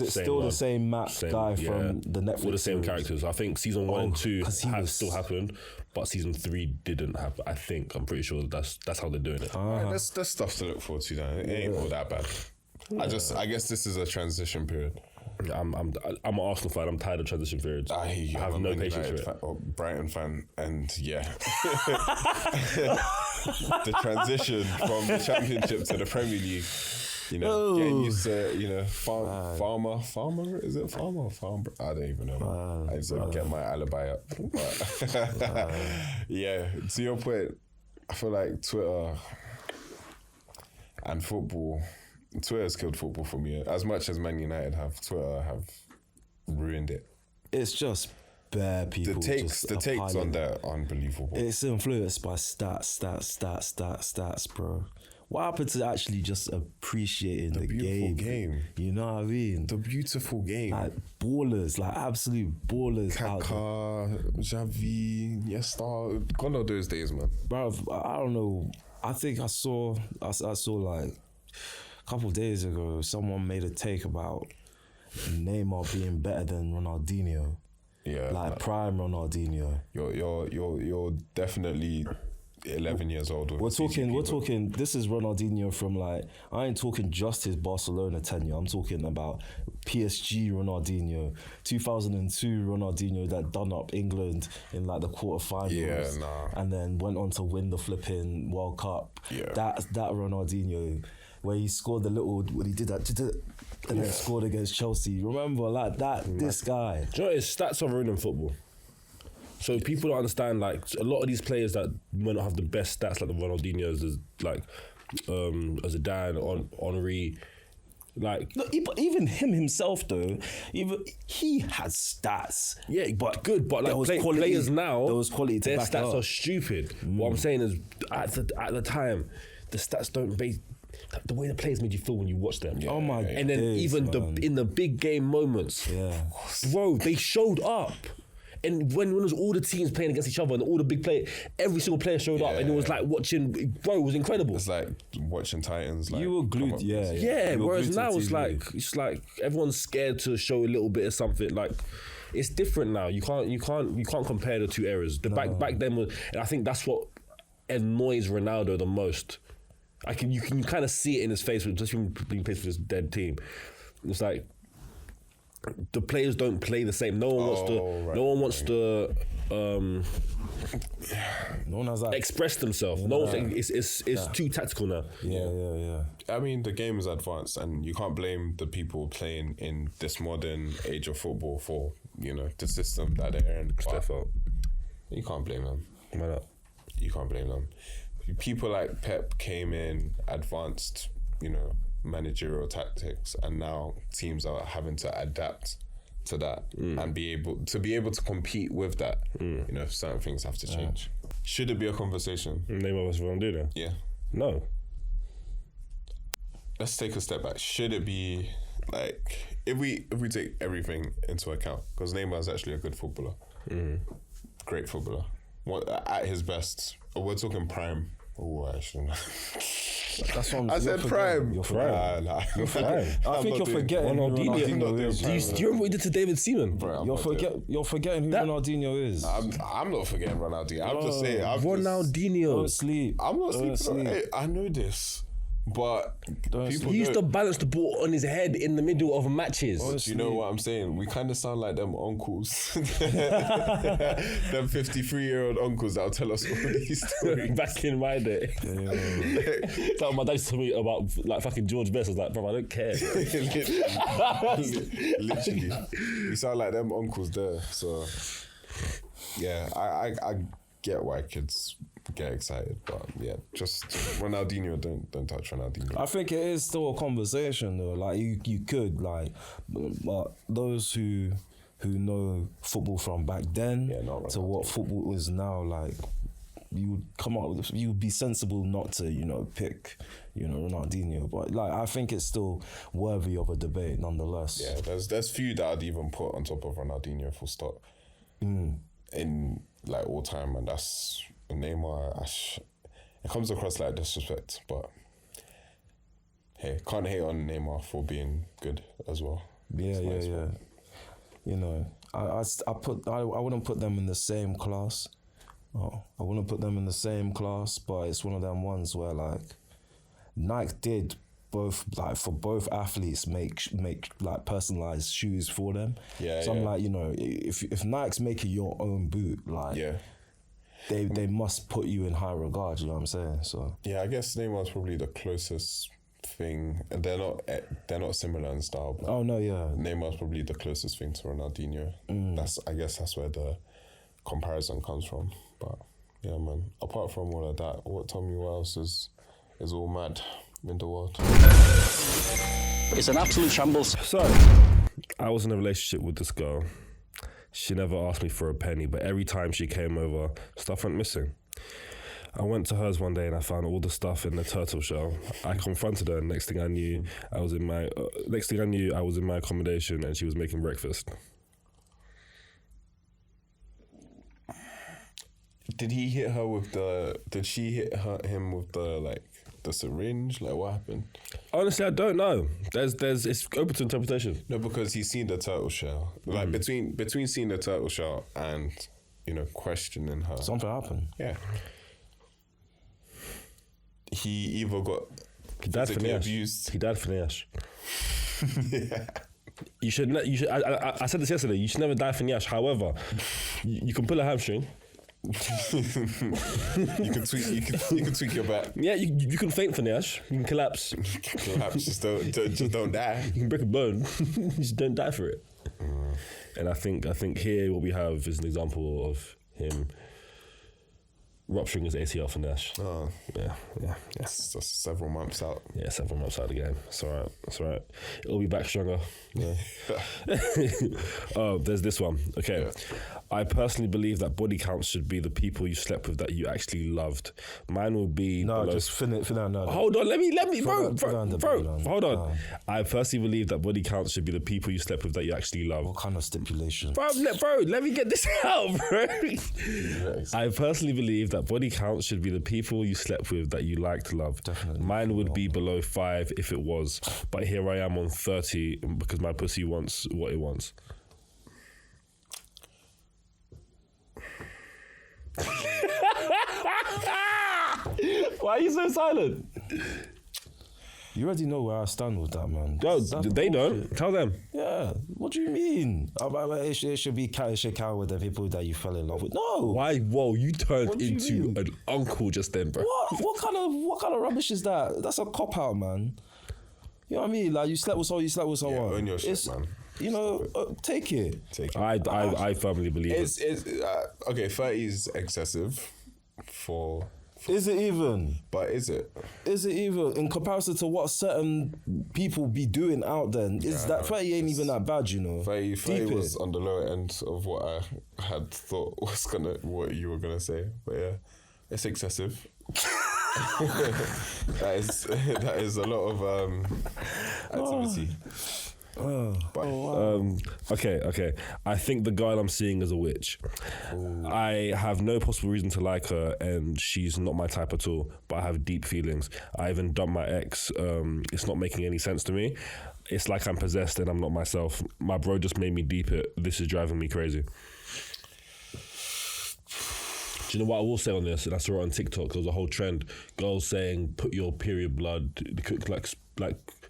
Speaker 2: still the same guy from the Netflix?
Speaker 1: All the same
Speaker 2: series?
Speaker 1: characters. I think season 1 and 2 have still happened, but season 3 didn't happen. I'm pretty sure that's how they're doing it.
Speaker 3: There's stuff to look forward to. It ain't all that bad. I guess this is a transition period.
Speaker 1: I'm an Arsenal fan. I'm tired of transition periods. I have no patience for it.
Speaker 3: Brighton fan, and the transition from the Championship to the Premier League. Getting used to, farmer, is it farmer? I don't even know. I need to get my alibi up. But, yeah, to your point, I feel like Twitter and football, Twitter's killed football for me. As much as Man United Twitter have ruined it.
Speaker 2: It's just bare people.
Speaker 3: The takes on that are unbelievable.
Speaker 2: It's influenced by stats, bro. What happened to actually just appreciating the game? You know what I mean?
Speaker 3: The beautiful game.
Speaker 2: Like ballers, like absolute ballers.
Speaker 3: Kaka, Xavi, Iniesta. Gone are those days, man.
Speaker 2: Bro, I don't know. I think I saw like a couple of days ago, someone made a take about Neymar being better than Ronaldinho.
Speaker 3: Yeah.
Speaker 2: Like prime Ronaldinho.
Speaker 3: You're definitely 11 years old.
Speaker 2: We're talking, this is Ronaldinho from like, I ain't talking just his Barcelona tenure. I'm talking about PSG Ronaldinho, 2002 Ronaldinho that done up England in like the quarterfinals. And then went on to win the flipping World Cup.
Speaker 3: Yeah.
Speaker 2: That Ronaldinho, where he scored when he did that, and then scored against Chelsea. Remember, like that, this guy.
Speaker 1: Do you know what? His stats are ruining football. So people don't understand, like, a lot of these players that might not have the best stats, like the Ronaldinhos, as a Dan, Henry, like...
Speaker 2: No, but even him himself, though, he has stats.
Speaker 1: Yeah, but good, but like players now,
Speaker 2: there was quality to
Speaker 1: their
Speaker 2: back
Speaker 1: stats
Speaker 2: up.
Speaker 1: are stupid. What I'm saying is, at the time, the stats don't base... The way the players made you feel when you watch them.
Speaker 2: Oh my god.
Speaker 1: And then even in the big game moments, bro, they showed up. And when it was all the teams playing against each other and all the big players, every single player showed up, and it was like watching, bro, it was incredible.
Speaker 3: It's like watching Titans. Like,
Speaker 2: you were glued,
Speaker 1: yeah. Whereas now it's like everyone's scared to show a little bit of something. Like it's different now. You can't compare the two eras. Back then was, and I think that's what annoys Ronaldo the most. You can kind of see it in his face, especially when he plays for this dead team. It's like the players don't play the same. No one wants to.
Speaker 3: right,
Speaker 1: No one wants to.
Speaker 2: No one has that.
Speaker 1: Express themselves. No, it's too tactical now.
Speaker 2: Yeah.
Speaker 3: I mean, the game is advanced, and you can't blame the people playing in this modern age of football for the system that they're in.
Speaker 1: It's their fault.
Speaker 3: You can't blame them.
Speaker 1: Why not?
Speaker 3: You can't blame them. People like Pep came in, advanced, managerial tactics, and now teams are having to adapt to that and be able to compete with that. Certain things have to change. Should it be a conversation?
Speaker 1: Neymar versus Ronaldinho?
Speaker 3: Yeah.
Speaker 1: No.
Speaker 3: Let's take a step back. Should it be like if we take everything into account, because Neymar is actually a good footballer, great footballer, at his best. We're talking prime. Oh, actually,
Speaker 2: That's what
Speaker 3: I said prime.
Speaker 2: You're prime.
Speaker 1: You're fine.
Speaker 2: I think you're forgetting who Ronaldinho is.
Speaker 1: Do you remember what he did to David Seaman?
Speaker 3: Bro,
Speaker 2: You're forgetting who Ronaldinho is.
Speaker 3: I'm not forgetting Ronaldinho. I'm just saying.
Speaker 1: Ronaldinho.
Speaker 2: Don't sleep.
Speaker 3: I'm not
Speaker 2: Don't
Speaker 3: sleeping. Hey, I know this, but people
Speaker 1: He used to
Speaker 3: don't.
Speaker 1: balance the ball on his head in the middle of matches.
Speaker 3: Do you know what I'm saying? We kind of sound like them uncles, them 53-year-old uncles that'll tell us all these stories.
Speaker 1: Back in my day. That's what my dad used to tell me about like fucking George Best. I was like, bro, I don't care.
Speaker 3: Literally, you sound like them uncles there. So, yeah, I get why kids get excited, but yeah, just Ronaldinho. Don't touch Ronaldinho.
Speaker 2: I think it is still a conversation though. Like you could like, but those who know football from back then to what football is now, like you would come up with, you would be sensible not to pick Ronaldinho, but like I think it's still worthy of a debate nonetheless.
Speaker 3: Yeah, there's few that I'd even put on top of Ronaldinho full stop in like all time, and that's Neymar. It comes across like disrespect, but hey, can't hate on Neymar for being good as well.
Speaker 2: Yeah. I wouldn't put them in the same class. I wouldn't put them in the same class, but it's one of them ones where like Nike did both, like for both athletes make like personalized shoes for them. I'm like, if Nike's making your own boot, like they must put you in high regard, you know what I'm saying? So
Speaker 3: yeah, I guess Neymar's probably the closest thing. They're not similar in style, but Neymar's probably the closest thing to Ronaldinho. I guess that's where the comparison comes from. But yeah, man, apart from all of that, tell me what else is all mad in the world?
Speaker 6: It's an absolute shambles.
Speaker 1: So, I was in a relationship with this girl. She never asked me for a penny, but every time she came over, stuff went missing. I went to hers one day and I found all the stuff in the turtle shell. I confronted her, and next thing I knew, I was in my accommodation and she was making breakfast.
Speaker 3: Did he hit her with the? Did she hit him with the syringe? Like, what happened?
Speaker 1: Honestly, I don't know. It's open to interpretation.
Speaker 3: No, because he's seen the turtle shell. Like between seeing the turtle shell and questioning her,
Speaker 2: something happened.
Speaker 3: Yeah. He either got
Speaker 1: physically
Speaker 3: abused.
Speaker 1: He died for Nyash.
Speaker 3: Yeah.
Speaker 1: You should. I said this yesterday. You should never die for Nyash. However, you can pull a hamstring.
Speaker 3: You can tweak your back.
Speaker 1: Yeah, you can faint for Nyash. You can collapse.
Speaker 3: Just don't die.
Speaker 1: You can break a bone. Just don't die for it. And I think here what we have is an example of him rupturing his ACL for Nash.
Speaker 3: Oh.
Speaker 1: Yeah.
Speaker 3: That's several months out.
Speaker 1: Yeah, several months out of the game. It's all right. It'll be back stronger. Yeah. Oh, there's this one. Okay. Yeah. I personally believe that body counts should be the people you slept with that you actually loved. Mine would be...
Speaker 2: No, just finish. No.
Speaker 1: Hold on, let me, bro, hold on. I personally believe that body counts should be the people you slept with that you actually love.
Speaker 2: What kind of stipulation?
Speaker 1: Bro, let me get this out, bro. I personally believe that body counts should be the people you slept with that you like to love.
Speaker 2: Definitely.
Speaker 1: Mine would be below 5 if it was, but here I am on 30 because my pussy wants what it wants. Why are you so silent?
Speaker 2: You already know where I stand with that, man.
Speaker 1: No,
Speaker 2: That's
Speaker 1: they don't.
Speaker 2: bullshit.
Speaker 1: Tell them.
Speaker 2: Yeah. What do you mean? It should be count with the people that you fell in love with. No.
Speaker 1: Why? Whoa, you turned
Speaker 2: What do you
Speaker 1: into
Speaker 2: mean?
Speaker 1: an uncle just then, bro.
Speaker 2: What kind of rubbish is that? That's a cop out, man. You know what I mean? Like you slept with someone.
Speaker 3: Yeah, own your shit, man.
Speaker 2: You know, take it.
Speaker 1: I firmly believe
Speaker 3: It's okay. 30 is excessive for.
Speaker 2: Is it even?
Speaker 3: But is it?
Speaker 2: Is it even in comparison to what certain people be doing out there? Is that 30 ain't even that bad, you know? 30
Speaker 3: 30 was on the lower end of what I had thought was what you were gonna say. But yeah, it's excessive. that is a lot of activity.
Speaker 1: Okay. I think the girl I'm seeing is a witch. Ooh. I have no possible reason to like her, and she's not my type at all. But I have deep feelings. I even dumped my ex. It's not making any sense to me. It's like I'm possessed and I'm not myself. My bro just made me deep it. This is driving me crazy. Do you know what I will say on this? And I saw it on TikTok. There was a whole trend. Girls saying, put your period blood, cook like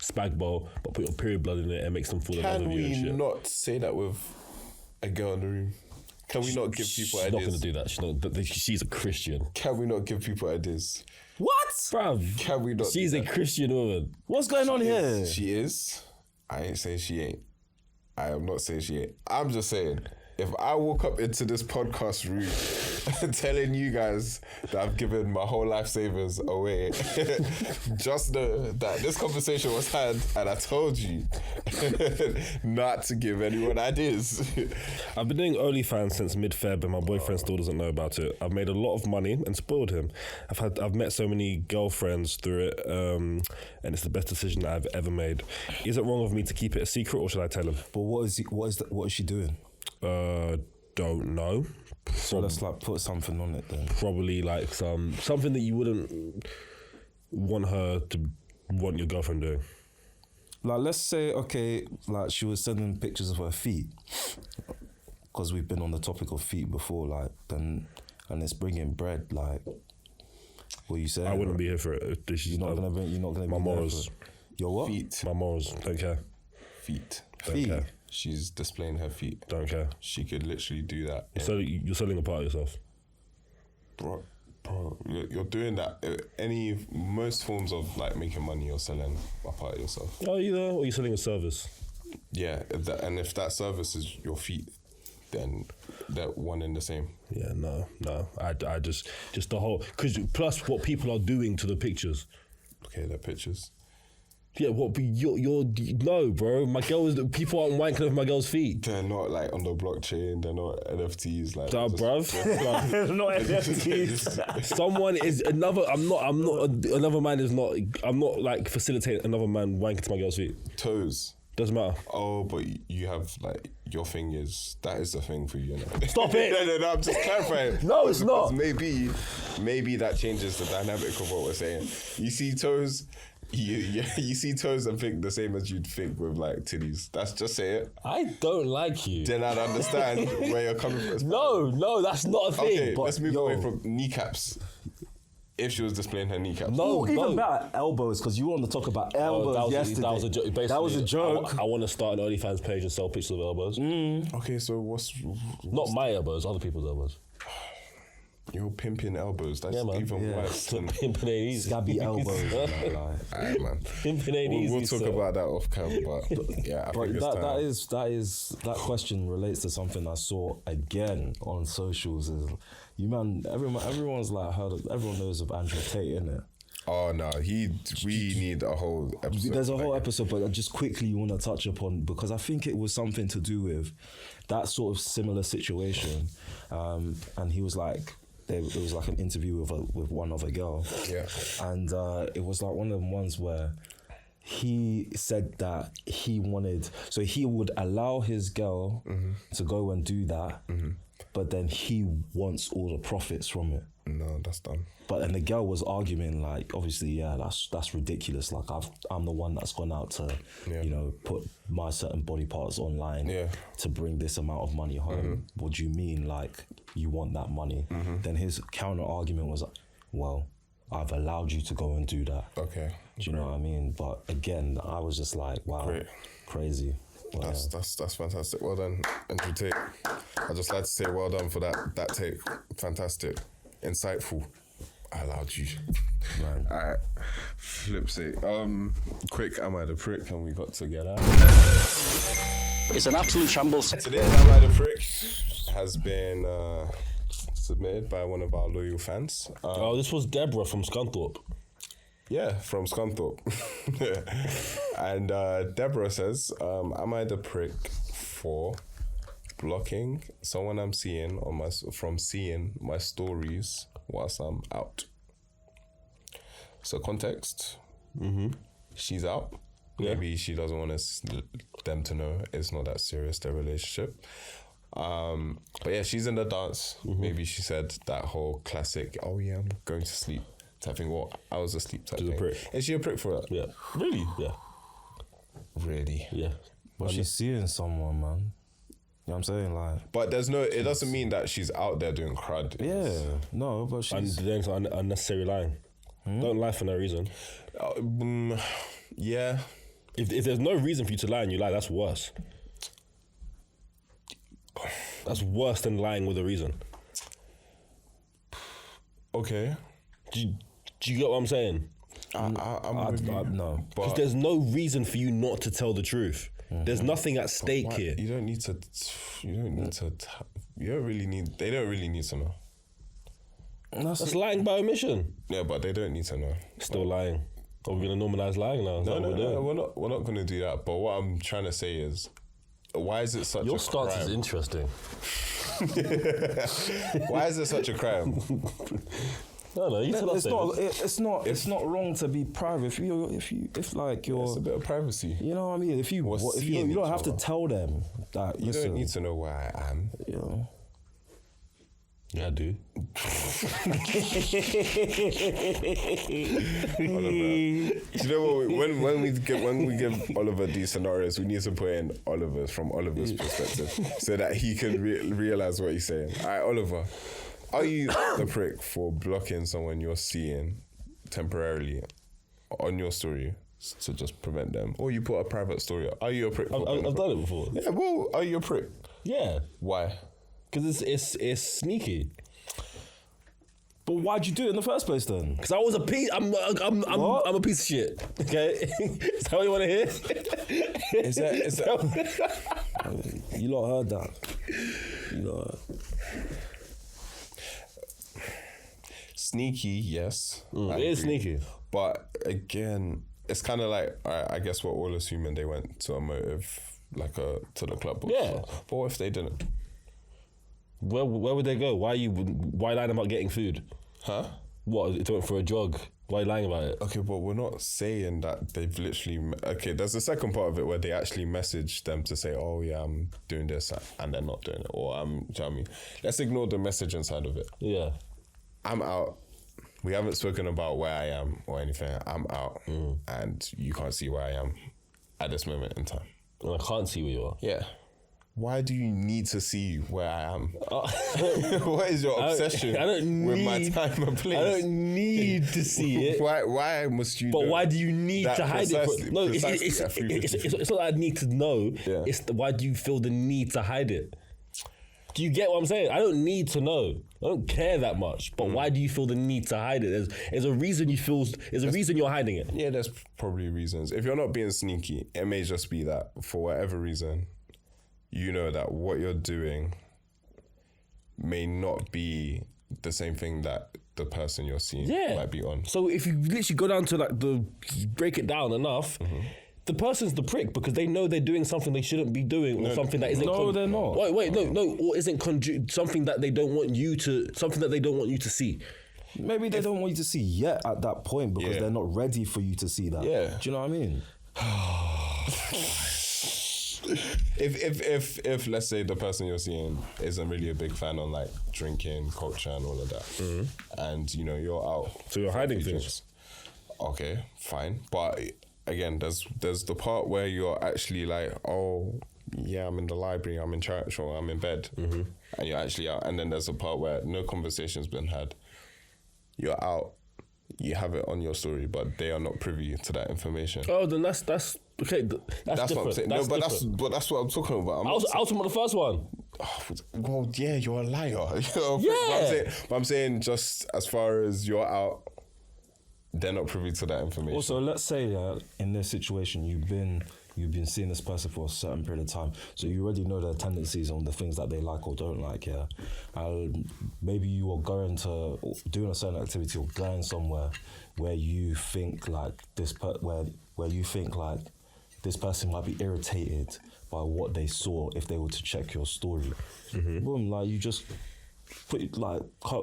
Speaker 1: spag bowl, but put your period blood in it and makes them fall in love with you and shit.
Speaker 3: Can we not say that with a girl in the room? Can we not give people ideas?
Speaker 1: She's not going to do that. She's a Christian.
Speaker 3: Can we not give people ideas?
Speaker 2: What?
Speaker 1: Bruv.
Speaker 3: Can we not?
Speaker 1: She's a Christian woman.
Speaker 2: What's going on here?
Speaker 3: She is. I ain't saying she ain't. I am not saying she ain't. I'm just saying, if I walk up into this podcast room telling you guys that I've given my whole life savers away, just know that this conversation was had and I told you not to give anyone ideas.
Speaker 1: I've been doing OnlyFans since mid-Feb and my boyfriend still doesn't know about it. I've made a lot of money and spoiled him. I've met so many girlfriends through it, and it's the best decision that I've ever made. Is it wrong of me to keep it a secret, or should I tell him?
Speaker 2: But what is she doing?
Speaker 1: Don't know.
Speaker 2: So let's like put something on it then.
Speaker 1: Probably like something that you wouldn't want her to want your girlfriend doing.
Speaker 2: Like let's say, okay, like she was sending pictures of her feet, because we've been on the topic of feet before, like then, and it's bringing bread. Like, what you saying?
Speaker 1: I wouldn't be here for it.
Speaker 2: You're not gonna be
Speaker 1: my morals.
Speaker 2: Your what?
Speaker 3: Feet.
Speaker 1: My morals. Don't care.
Speaker 3: Feet.
Speaker 1: Don't care.
Speaker 3: She's displaying her feet.
Speaker 1: Don't care.
Speaker 3: She could literally do that.
Speaker 1: You're selling a part of yourself.
Speaker 3: Bro, you're doing that. Most forms of like making money, you're selling a part of yourself.
Speaker 1: Oh, or you're selling a service.
Speaker 3: Yeah, and if that service is your feet, then they're one and the same.
Speaker 1: Yeah, no. I just the whole, because plus what people are doing to the pictures.
Speaker 3: Okay, they're pictures.
Speaker 1: Yeah, what? But you're no, bro. My girls, people aren't wanking over my girl's feet.
Speaker 3: They're not like on the blockchain. They're not NFTs. Like,
Speaker 1: bruv.
Speaker 2: Not NFTs.
Speaker 1: Someone is another. I'm not. Another man is not. I'm not like facilitating another man wanking to my girl's feet.
Speaker 3: Toes.
Speaker 1: Doesn't matter.
Speaker 3: Oh, but you have like your thing is that is the thing for you.
Speaker 1: Stop it.
Speaker 3: No. I'm just clarifying.
Speaker 1: No, it's not.
Speaker 3: Maybe that changes the dynamic of what we're saying. You see toes. You see toes and think the same as you'd think with like titties. That's just say it.
Speaker 1: I don't like you.
Speaker 3: Then I'd understand where you're coming from.
Speaker 1: No, that's not a thing.
Speaker 3: Okay, let's move away from kneecaps. If she was displaying her kneecaps.
Speaker 2: No, even better, elbows, because you want to talk about elbows yesterday.
Speaker 1: That was a joke.
Speaker 2: That was a joke.
Speaker 1: I want to start an OnlyFans page and sell pictures of elbows.
Speaker 3: Okay, so what's
Speaker 1: not my elbows, other people's elbows.
Speaker 3: You're pimping elbows. That's even worse.
Speaker 1: Pimping ain't easy.
Speaker 2: Scabby elbows.
Speaker 3: Alright, man.
Speaker 1: Pimping ain't easy.
Speaker 3: We'll talk about that off cam, but yeah, I think it's time.
Speaker 2: That question relates to something I saw again on socials. Is everyone's like everyone knows of Andrew Tate, innit?
Speaker 3: Oh no, we need a whole episode.
Speaker 2: There's a whole episode, but I just quickly want to touch upon, because I think it was something to do with that sort of similar situation, and he was like. There was like an interview with one other girl, and it was like one of them ones where he said that he would allow his girl to go and do that, but then he wants all the profits from it.
Speaker 3: No, that's done.
Speaker 2: But and the girl was arguing like, obviously, that's ridiculous. Like I'm the one that's gone out to, put my certain body parts online to bring this amount of money home. What do you mean? Like you want that money? Then his counter argument was, well, I've allowed you to go and do that.
Speaker 3: Okay.
Speaker 2: Do you know what I mean? But again, I was just like, wow,
Speaker 3: Great.
Speaker 2: crazy. Well,
Speaker 3: That's fantastic. Well done, Andrew Tate. I'd just like to say well done for that take. Fantastic. Insightful. I allowed you.
Speaker 2: Man.
Speaker 3: Alright. Flip say. Quick, am I the prick? And we got to get out.
Speaker 6: It's an absolute shambles.
Speaker 3: Today's Am I the Prick has been submitted by one of our loyal fans.
Speaker 1: This was Deborah from Scunthorpe.
Speaker 3: Yeah, from Scunthorpe. And Deborah says, am I the prick for blocking someone I'm seeing from seeing my stories whilst I'm out? So context, she's out.
Speaker 1: Yeah.
Speaker 3: Maybe she doesn't want them to know it's not that serious, their relationship. But yeah, she's in the dance. Maybe she said that whole classic, oh yeah, I'm going to sleep type thing. Well, I was asleep type
Speaker 1: She's a
Speaker 3: thing.
Speaker 1: prick.
Speaker 3: Is she a prick for that?
Speaker 1: Yeah. Really? Yeah.
Speaker 3: Really?
Speaker 1: Yeah.
Speaker 2: but she's seeing someone, man. You know what I'm saying? Like,
Speaker 3: But it doesn't mean that she's out there doing crud.
Speaker 2: yeah, no, but
Speaker 1: And
Speaker 2: she's...
Speaker 1: then it's unnecessary lying. Don't lie for no reason.
Speaker 3: Yeah.
Speaker 1: If there's no reason for you to lie and you lie, that's worse. That's worse than lying with a reason.
Speaker 3: Okay.
Speaker 1: Do you get what I'm saying?
Speaker 3: I'm with you.
Speaker 2: no.
Speaker 1: Because
Speaker 3: But
Speaker 1: there's no reason for you not to tell the truth. There's nothing at stake
Speaker 3: why-
Speaker 1: here.
Speaker 3: you don't need to. You don't really need. They don't really need to know.
Speaker 1: That's lying by omission.
Speaker 3: Yeah, but they don't need to know.
Speaker 1: Still lying. Are we going to normalise lying now? Is that what we're doing?
Speaker 3: we're not going to do that. But what I'm trying to say is, why is it such
Speaker 1: Your
Speaker 3: a
Speaker 1: stance
Speaker 3: crime?
Speaker 1: is interesting.
Speaker 3: Why is it such a crime?
Speaker 1: No, you tell us.
Speaker 2: It's not wrong to be private. If like you're,
Speaker 3: It's a bit of privacy.
Speaker 2: you know what I mean. If you
Speaker 3: seeing
Speaker 2: you don't
Speaker 3: each
Speaker 2: have to
Speaker 3: other.
Speaker 2: tell them that.
Speaker 3: You
Speaker 2: listen,
Speaker 3: don't need to know where I am.
Speaker 2: You know.
Speaker 1: Yeah, I do.
Speaker 3: You know what? When we give Oliver these scenarios, we need to put in from Oliver's perspective, so that he can realize what he's saying. All right, Oliver, are you the prick for blocking someone you're seeing temporarily on your story to just prevent them, or you put a private story up? Are you a prick?
Speaker 1: I've done it before.
Speaker 3: Yeah, well, are you a prick?
Speaker 1: Yeah,
Speaker 3: Why?
Speaker 1: because it's sneaky.
Speaker 2: But why'd you do it in the first place then?
Speaker 1: Because I was a piece. I'm a piece of shit. Okay, is that what you want to hear?
Speaker 3: Is that
Speaker 2: You lot heard that. You lot.
Speaker 3: sneaky? Yes,
Speaker 1: It is sneaky.
Speaker 3: But again, it's kind of like, all right, I guess we're all assuming they went to a motive, to the club.
Speaker 1: Yeah.
Speaker 3: But what if they didn't?
Speaker 1: Where would they go? Why lying about getting food?
Speaker 3: Huh?
Speaker 1: What? It went for a jog. Why are you lying about it?
Speaker 3: Okay, but we're not saying that they've literally... Okay, there's the second part of it where they actually message them to say, oh yeah, I'm doing this, and they're not doing it. Or do you know what I mean? Let's ignore the messaging side of it.
Speaker 1: Yeah.
Speaker 3: I'm out. We haven't spoken about where I am or anything. I'm out. And you can't see where I am at this moment in time.
Speaker 1: And I can't see where you are.
Speaker 3: Yeah. Why do you need to see where I am? What is your obsession with my time and place?
Speaker 1: I don't need to see it.
Speaker 3: Why must you?
Speaker 1: But
Speaker 3: know
Speaker 1: why do you need
Speaker 3: that
Speaker 1: to hide
Speaker 3: precisely-
Speaker 1: it? No,
Speaker 3: precisely
Speaker 1: it's
Speaker 3: at 3:50?
Speaker 1: not that I need to know.
Speaker 3: Yeah.
Speaker 1: Why do you feel the need to hide it? Do you get what I'm saying? I don't need to know. I don't care that much. But why do you feel the need to hide it? There's a reason there's a reason you're hiding it.
Speaker 3: Yeah, there's probably reasons. If you're not being sneaky, it may just be that for whatever reason, you know that what you're doing may not be the same thing that the person you're seeing might be on.
Speaker 1: So if you literally go down to break it down enough, the person's the prick because they know they're doing something they shouldn't be doing, or something that isn't.
Speaker 2: No, they're not.
Speaker 1: No, or isn't something that they don't want you to see.
Speaker 2: Maybe they don't want you to see yet at that point because they're not ready for you to see that.
Speaker 3: Yeah.
Speaker 2: Do you know what I mean?
Speaker 3: If let's say the person you're seeing isn't really a big fan on like drinking culture and all of that, and you know you're out,
Speaker 1: So you're hiding
Speaker 3: for a few
Speaker 1: things.
Speaker 3: drinks. Okay, fine, but again, there's the part where you're actually like, oh yeah, I'm in the library, I'm in church, or I'm in bed, and you're actually out, and then there's a part where no conversation's been had. You're out, you have it on your story, but they are not privy to that information.
Speaker 1: Oh, then that's okay. That's
Speaker 3: what I'm saying.
Speaker 1: That's
Speaker 3: no,
Speaker 1: different.
Speaker 3: but that's what I'm talking about.
Speaker 1: I was talking about the first one.
Speaker 3: Well, yeah, you're a liar. But I'm saying just as far as you're out, they're not privy to that information.
Speaker 2: Also, let's say that in this situation, you've been seeing this person for a certain period of time, so you already know their tendencies on the things that they like or don't like. Yeah, maybe you are doing a certain activity or going somewhere where you think like where you think like this person might be irritated by what they saw if they were to check your story. Boom, like you just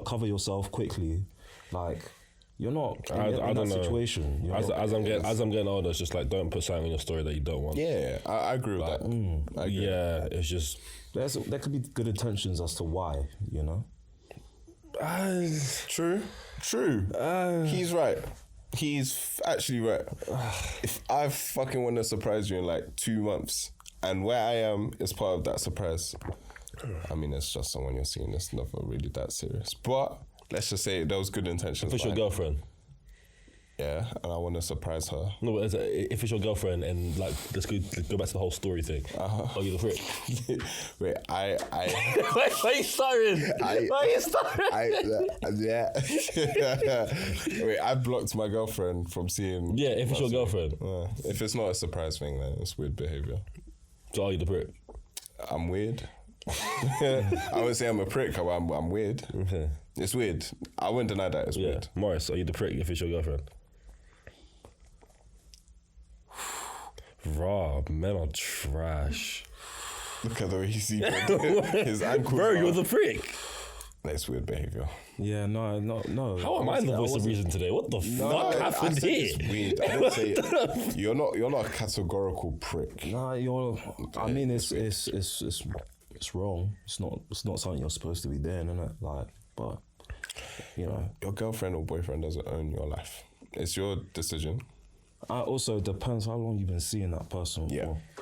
Speaker 2: cover yourself quickly, like. You're not in that situation.
Speaker 1: As I'm getting older, it's just like don't put something in your story that you don't want.
Speaker 3: Yeah, I agree with that. I agree.
Speaker 1: Yeah, it's just
Speaker 2: there could be good intentions as to why, you know.
Speaker 3: True. He's right. He's actually right. If I fucking want to surprise you in like 2 months, and where I am is part of that surprise, I mean, it's just someone you're seeing. It's never really that serious, but. Let's just say there was good intentions.
Speaker 1: If it's your girlfriend.
Speaker 3: Yeah, and I want to surprise her.
Speaker 1: No, but if it's your girlfriend and like, let's go back to the whole story thing. Oh, you're the prick.
Speaker 3: Wait,
Speaker 1: Why are you starting?
Speaker 3: Yeah. Wait, I blocked my girlfriend from seeing.
Speaker 1: Yeah, if it's your girlfriend.
Speaker 3: If it's not a surprise thing, then it's weird behaviour.
Speaker 1: So are you the prick?
Speaker 3: I'm weird. I wouldn't say I'm a prick, but I'm weird.
Speaker 1: Okay.
Speaker 3: It's weird. I wouldn't deny that. It's weird.
Speaker 1: Morris, are you the prick if it's your girlfriend? Raw, men are trash.
Speaker 3: Look at the way he's his ankles.
Speaker 1: Bro, you're the prick.
Speaker 3: That's weird behaviour.
Speaker 2: Yeah, no.
Speaker 1: How am I the voice of reason today? What the fuck happened here?
Speaker 3: It's weird. I didn't say it. You're not a categorical prick.
Speaker 2: Nah, I mean, it's wrong. It's not something you're supposed to be doing, innit? Like, but you know,
Speaker 3: your girlfriend or boyfriend doesn't own your life. It's your decision.
Speaker 2: Also, depends how long you've been seeing that person for.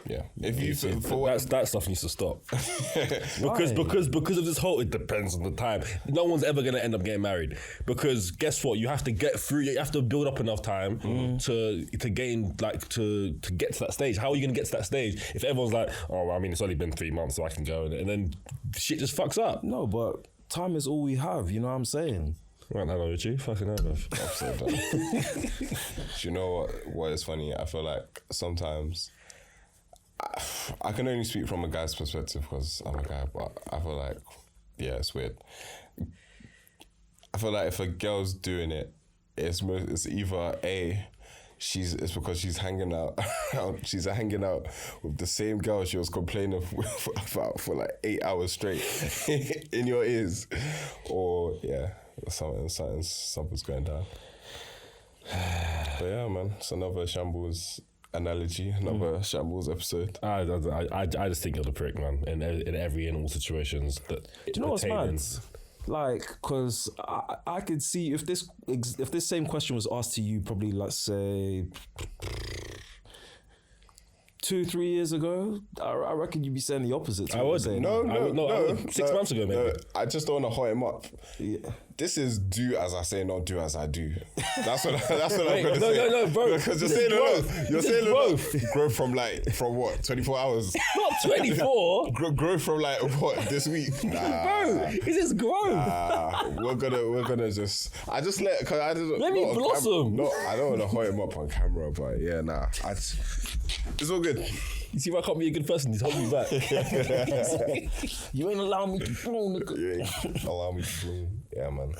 Speaker 3: Yeah. If you
Speaker 1: that stuff needs to stop. because of this whole, it depends on the time. No one's ever gonna end up getting married because guess what? You have to get through. You have to build up enough time to gain to get to that stage. How are you gonna get to that stage if everyone's like, oh, well, I mean, it's only been 3 months, so I can go, and then shit just fucks up.
Speaker 2: No, but time is all we have. You know what I'm saying?
Speaker 1: Right now, with you, fucking hell,
Speaker 3: upside down. Do you know what is funny? I feel like sometimes I can only speak from a guy's perspective because I'm a guy, but I feel like, yeah, it's weird. I feel like if a girl's doing it, it's either it's because she's hanging out. She's hanging out with the same girl she was complaining about for like 8 hours straight in your ears, or something's going down. But yeah, man, it's another Shambles analogy, another Shambles episode.
Speaker 1: I just think you're the prick, man, in all situations.
Speaker 2: Do you know what's mad? Like, because I could see if this same question was asked to you probably, let's say, 2-3 years ago, I reckon you'd be saying the opposite.
Speaker 1: I would. No. 6 months ago, maybe.
Speaker 3: No, I just don't want to hot him up.
Speaker 2: Yeah.
Speaker 3: This is do as I say, not do as I do. That's what I'm going to say.
Speaker 1: No, bro.
Speaker 3: Because you're saying both. You're saying both. Growth from what? 24 hours?
Speaker 1: Not 24.
Speaker 3: Growth from what? This week? Nah.
Speaker 1: Bro, it's just growth.
Speaker 3: We're gonna just. I just let
Speaker 1: Let me blossom.
Speaker 3: I don't want to hot him up on camera, but yeah, nah. It's all good.
Speaker 1: You see, if I can't be a good person, he's holding me back.
Speaker 2: You ain't allowing me to bloom, nigga.
Speaker 3: You ain't allow me to bloom. Yeah, man.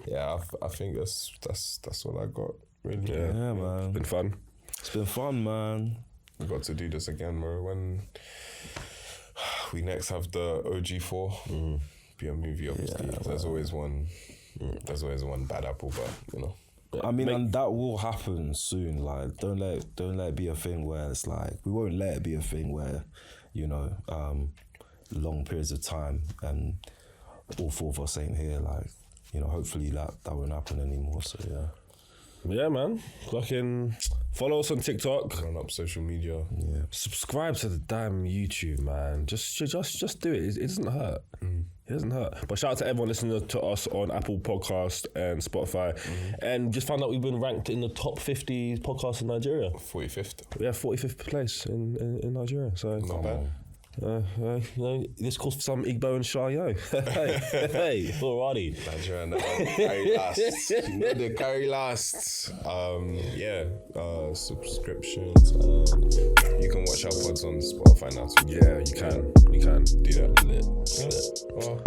Speaker 3: Yeah, I think that's what I got. Really.
Speaker 2: Yeah, man.
Speaker 1: It's been fun.
Speaker 2: It's been fun, man.
Speaker 3: We got to do this again, bro. When we next have the OG4, be a movie, obviously. Yeah, there's always one. There's always one bad apple, but you know.
Speaker 2: I mean, and that will happen soon. Like, don't let it be a thing where it's like, we won't let it be a thing where, you know, long periods of time and all four of us ain't here. Like, you know, hopefully that won't happen anymore. So yeah.
Speaker 1: Yeah, man. Fucking follow us on TikTok.
Speaker 3: Run up social media.
Speaker 2: Yeah.
Speaker 1: Subscribe to the damn YouTube, man. Just do it. It doesn't hurt. It doesn't hurt. But shout out to everyone listening to us on Apple Podcast and Spotify. And just found out we've been ranked in the top 50 podcasts in Nigeria.
Speaker 3: 45th.
Speaker 1: Yeah, 45th place in Nigeria. So
Speaker 3: Not bad.
Speaker 1: This calls for some Igbo and Shayo. hey, alrighty.
Speaker 3: Nigeria carry last. You know they carry last. Subscriptions. You can watch our pods on Spotify now too.
Speaker 1: Yeah, you can.
Speaker 3: Do that.
Speaker 1: Lit.
Speaker 3: Well,